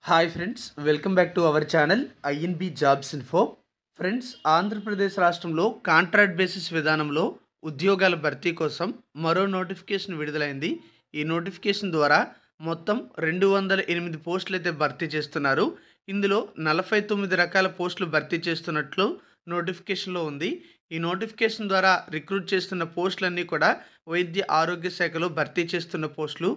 Hi friends, welcome back to our channel INB jobs info. Friends, Andhra Pradesh రాష్ట్రంలో contract basis విధానంలో ఉద్యోగాల భర్తీ కోసం మరో నోటిఫికేషన్ విడుదలైంది. ఈ నోటిఫికేషన్ ద్వారా మొత్తం 208 పోస్టులు అయితే భర్తీ చేస్తున్నారు. ఇందులో 49 రకాల పోస్టులు భర్తీ చేస్తున్నట్లు నోటిఫికేషన్లో ఉంది. ఈ నోటిఫికేషన్ ద్వారా రిక్రూట్ చేస్తున్న పోస్టులన్నీ కూడా వైద్య ఆరోగ్య శాఖలో భర్తీ చేస్తున్న పోస్టులు.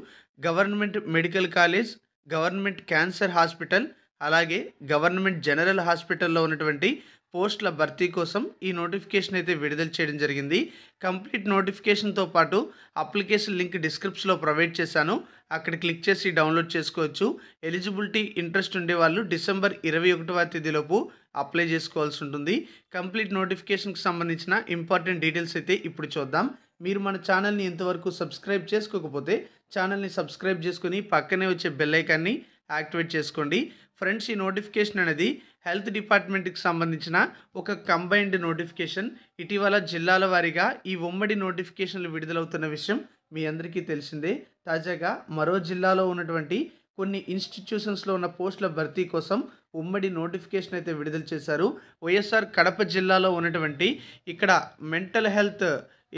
Government medical college, government cancer hospital, అలాగే గవర్నమెంట్ జనరల్ హాస్పిటల్లో ఉన్నటువంటి పోస్టుల భర్తీ కోసం ఈ నోటిఫికేషన్ అయితే విడుదల చేయడం జరిగింది. కంప్లీట్ నోటిఫికేషన్తో పాటు అప్లికేషన్ లింక్ డిస్క్రిప్షన్లో ప్రొవైడ్ చేశాను. అక్కడ క్లిక్ చేసి డౌన్లోడ్ చేసుకోవచ్చు. ఎలిజిబిలిటీ ఇంట్రెస్ట్ ఉండే వాళ్ళు డిసెంబర్ 21వ తేదీలోపు అప్లై చేసుకోవాల్సి ఉంటుంది. కంప్లీట్ నోటిఫికేషన్కి సంబంధించిన ఇంపార్టెంట్ డీటెయిల్స్ అయితే ఇప్పుడు చూద్దాం. మీరు మన ఛానల్ని ఇంతవరకు సబ్స్క్రైబ్ చేసుకోకపోతే ఛానల్ని సబ్స్క్రైబ్ చేసుకుని పక్కనే వచ్చే బెల్ ఐకాన్ని యాక్టివేట్ చేసుకోండి. ఫ్రెండ్స్, ఈ నోటిఫికేషన్ అనేది హెల్త్ డిపార్ట్మెంట్కి సంబంధించిన ఒక కంబైన్డ్ నోటిఫికేషన్. ఇటీవల జిల్లాల వారీగా ఈ ఉమ్మడి నోటిఫికేషన్లు విడుదలవుతున్న విషయం మీ అందరికీ తెలిసిందే. తాజాగా మరో జిల్లాలో ఉన్నటువంటి కొన్ని ఇన్స్టిట్యూషన్స్లో ఉన్న పోస్టుల భర్తీ కోసం ఉమ్మడి నోటిఫికేషన్ అయితే విడుదల చేశారు. వైఎస్ఆర్ కడప జిల్లాలో ఉన్నటువంటి ఇక్కడ మెంటల్ హెల్త్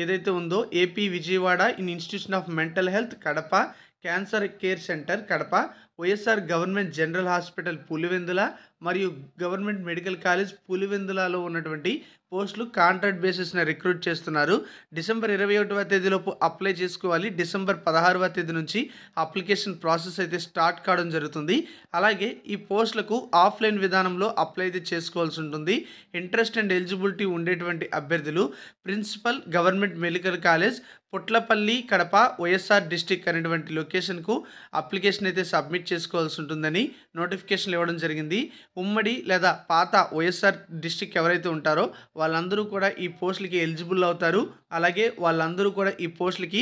ఏదైతే ఉందో AP Vijayawada institution of mental health Kadapa, cancer care centre Kadapa, YSR government general hospital Pulivendula మరియు గవర్నమెంట్ మెడికల్ కాలేజ్ పులివెందులలో ఉన్నటువంటి పోస్టులు కాంట్రాక్ట్ బేసిస్న రిక్రూట్ చేస్తున్నారు. డిసెంబర్ 21వ తేదీలోపు అప్లై చేసుకోవాలి. డిసెంబర్ 16వ తేదీ నుంచి అప్లికేషన్ ప్రాసెస్ అయితే స్టార్ట్ కావడం జరుగుతుంది. అలాగే ఈ పోస్టులకు ఆఫ్లైన్ విధానంలో అప్లై అయితే చేసుకోవాల్సి ఉంటుంది. ఇంట్రెస్ట్ అండ్ ఎలిజిబిలిటీ ఉండేటువంటి అభ్యర్థులు principal government medical college Putlapalli Kadapa YSR district అనేటువంటి లొకేషన్కు అప్లికేషన్ అయితే సబ్మిట్ చేసుకోవాల్సి ఉంటుందని నోటిఫికేషన్ ఇవ్వడం జరిగింది. ఉమ్మడి లేదా పాత వైఎస్ఆర్ డిస్టిక్ ఎవరైతే ఉంటారో వాళ్ళందరూ కూడా ఈ పోస్టులకి ఎలిజిబుల్ అవుతారు. అలాగే వాళ్ళందరూ కూడా ఈ పోస్టులకి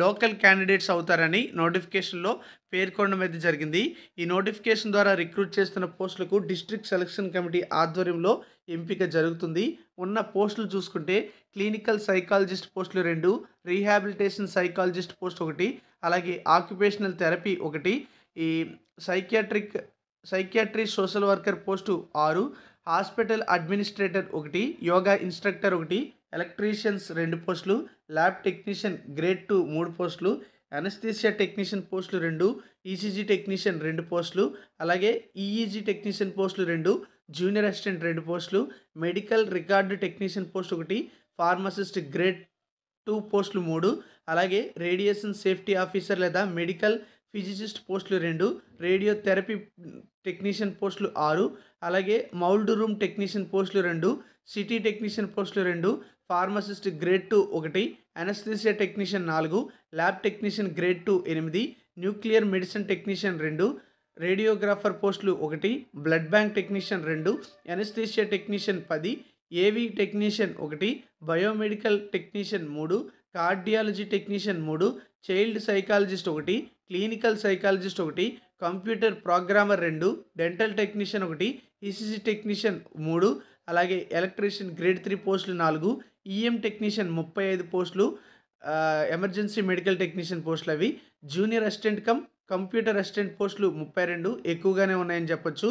లోకల్ క్యాండిడేట్స్ అవుతారని నోటిఫికేషన్లో పేర్కొనడం అయితే జరిగింది. ఈ నోటిఫికేషన్ ద్వారా రిక్రూట్ చేస్తున్న పోస్టులకు డిస్ట్రిక్ట్ సెలక్షన్ కమిటీ ఆధ్వర్యంలో ఎంపిక జరుగుతుంది. ఉన్న పోస్టులు చూసుకుంటే క్లినికల్ సైకాలజిస్ట్ పోస్టులు 2, రీహాబిలిటేషన్ సైకాలజిస్ట్ పోస్ట్ 1, అలాగే ఆక్యుపేషనల్ థెరపీ 1, ఈ psychiatry social worker post 6, hospital administrator 1, yoga instructor 1, electricians 2 పోస్టులు, ల్యాబ్ టెక్నీషియన్ గ్రేడ్ 2 3 పోస్టులు, అనస్థీసియా టెక్నీషియన్ పోస్టులు 2, ఈసీజీ టెక్నీషియన్ 2 పోస్టులు, అలాగే ఈఈజీ టెక్నీషియన్ పోస్టులు 2, జూనియర్ అసిస్టెంట్ 2 పోస్టులు, medical record technician post 1, pharmacist grade 2 పోస్టులు 3, అలాగే రేడియేషన్ సేఫ్టీ ఆఫీసర్ లేదా మెడికల్ ఫిజిసిస్ట్ పోస్టులు 2, రేడియోథెరపీ టెక్నీషియన్ పోస్టులు 6, అలాగే మౌల్డ్ రూమ్ టెక్నీషియన్ పోస్టులు 2, సిటీ టెక్నీషియన్ పోస్టులు 2, pharmacist grade 2 1, anaesthesia technician 4, lab technician grade 2 8, nuclear medicine technician 2, radiographer పోస్టులు 1, blood bank technician 2, anaesthesia technician 10, ఏవీ technician 1, biomedical technician 3, cardiology technician 3, child psychologist 1, clinical psychologist 1, computer programmer 2, dental technician 1, ECG technician 3, అలాగే electrician grade 3 పోస్టులు 4, EM technician 35 పోస్టులు, emergency medical technician పోస్టులు అవి, junior assistant computer assistant పోస్టులు 32 ఎక్కువగానే ఉన్నాయని చెప్పొచ్చు,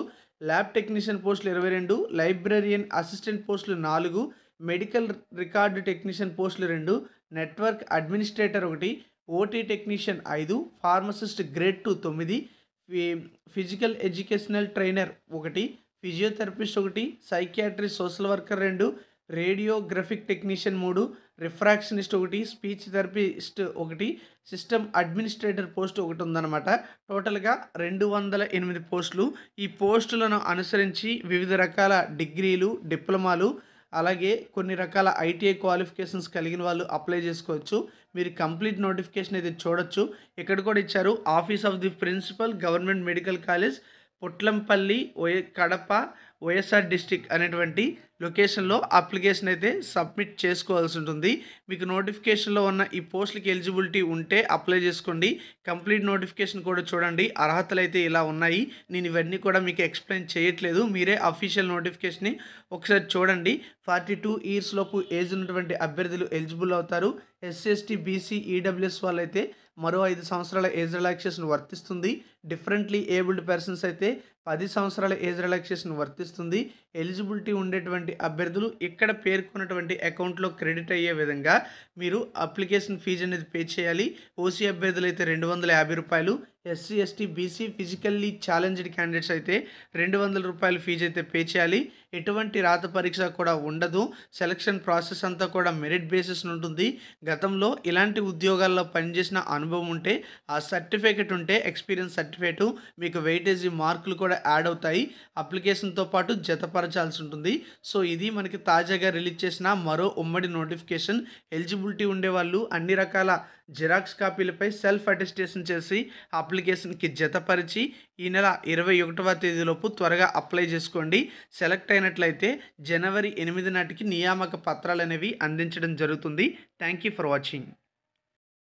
ల్యాబ్ టెక్నీషియన్ పోస్టులు 22, లైబ్రరియన్ అసిస్టెంట్ పోస్టులు 4, మెడికల్ రికార్డు టెక్నీషియన్ పోస్టులు 2, network administrator 1, OT technician 5, pharmacist grade 2 9, physical educational trainer 1, physiotherapist 1, psychiatry social worker 2, radiographic technician 3, refractionist 1, speech therapist 1, system administrator post 1 ఉందన్నమాట. టోటల్గా 208 పోస్టులు. ఈ పోస్టులను అనుసరించి వివిధ రకాల డిగ్రీలు, డిప్లొమాలు, అలాగే కొన్ని రకాల ఐటీఐ క్వాలిఫికేషన్స్ కలిగిన వాళ్ళు అప్లై చేసుకోవచ్చు. మీరు కంప్లీట్ నోటిఫికేషన్ అయితే చూడొచ్చు. ఇక్కడ కూడా ఇచ్చారు, office of the principal government medical college Putlampalli Kadapa YSR district అనేటువంటి లొకేషన్లో అప్లికేషన్ అయితే సబ్మిట్ చేసుకోవాల్సి ఉంటుంది. మీకు నోటిఫికేషన్లో ఉన్న ఈ పోస్టులకి ఎలిజిబిలిటీ ఉంటే అప్లై చేసుకోండి. కంప్లీట్ నోటిఫికేషన్ కూడా చూడండి. అర్హతలు అయితే ఇలా ఉన్నాయి. నేను ఇవన్నీ కూడా మీకు ఎక్స్ప్లెయిన్ చేయట్లేదు, మీరే అఫీషియల్ నోటిఫికేషన్ని ఒకసారి చూడండి. 42 ఇయర్స్ లోపు ఏజ్ ఉన్నటువంటి అభ్యర్థులు ఎలిజిబుల్ అవుతారు. ఎస్సీ ఎస్టీ బీసీ ఈడబ్ల్యూఎస్ వాళ్ళైతే మరో 5 సంవత్సరాల ఏజ్ రిలాక్సేషన్ వర్తిస్తుంది. డిఫరెంట్‌లీ ఏబుల్డ్ పర్సన్స్ అయితే 10 సంవత్సరాల ఏజ్ రిలాక్సేషన్ వర్తిస్తుంది. ఎలిజిబిలిటీ ఉండేటువంటి అభ్యర్థులు ఇక్కడ పేర్కొన్నటువంటి అకౌంట్‌లో క్రెడిట్ అయ్యే విధంగా మీరు అప్లికేషన్ ఫీజు అనేది పే చేయాలి. ఓసీ అభ్యర్థులైతే రూ. 250, SC, ST, BC physically challenged candidates అయితే రూ. 200 ఫీజు అయితే పే చేయాలి. ఎటువంటి రాత పరీక్ష కూడా ఉండదు. సెలక్షన్ ప్రాసెస్ అంతా కూడా మెరిట్ బేసిస్ ఉంటుంది. గతంలో ఇలాంటి ఉద్యోగాల్లో పనిచేసిన అనుభవం ఉంటే, ఆ సర్టిఫికేట్ ఉంటే ఎక్స్పీరియన్స్ సర్టిఫికేట్ మీకు వెయిటేజీ మార్కులు కూడా యాడ్ అవుతాయి. అప్లికేషన్తో పాటు జతపరచాల్సి ఉంటుంది. సో ఇది మనకి తాజాగా రిలీజ్ చేసిన మరో ఉమ్మడి నోటిఫికేషన్. ఎలిజిబిలిటీ ఉండేవాళ్ళు అన్ని రకాల జిరాక్స్ కాపీలపై సెల్ఫ్ అటెస్టేషన్ చేసి అప్లికేషన్కి జతపరిచి ఈ నెల 21వ తేదీలోపు త్వరగా అప్లై చేసుకోండి. సెలెక్ట్ అయినట్లయితే జనవరి 8 నాటికి నియామక పత్రాలు అనేవి అందించడం జరుగుతుంది. Thank you for watching.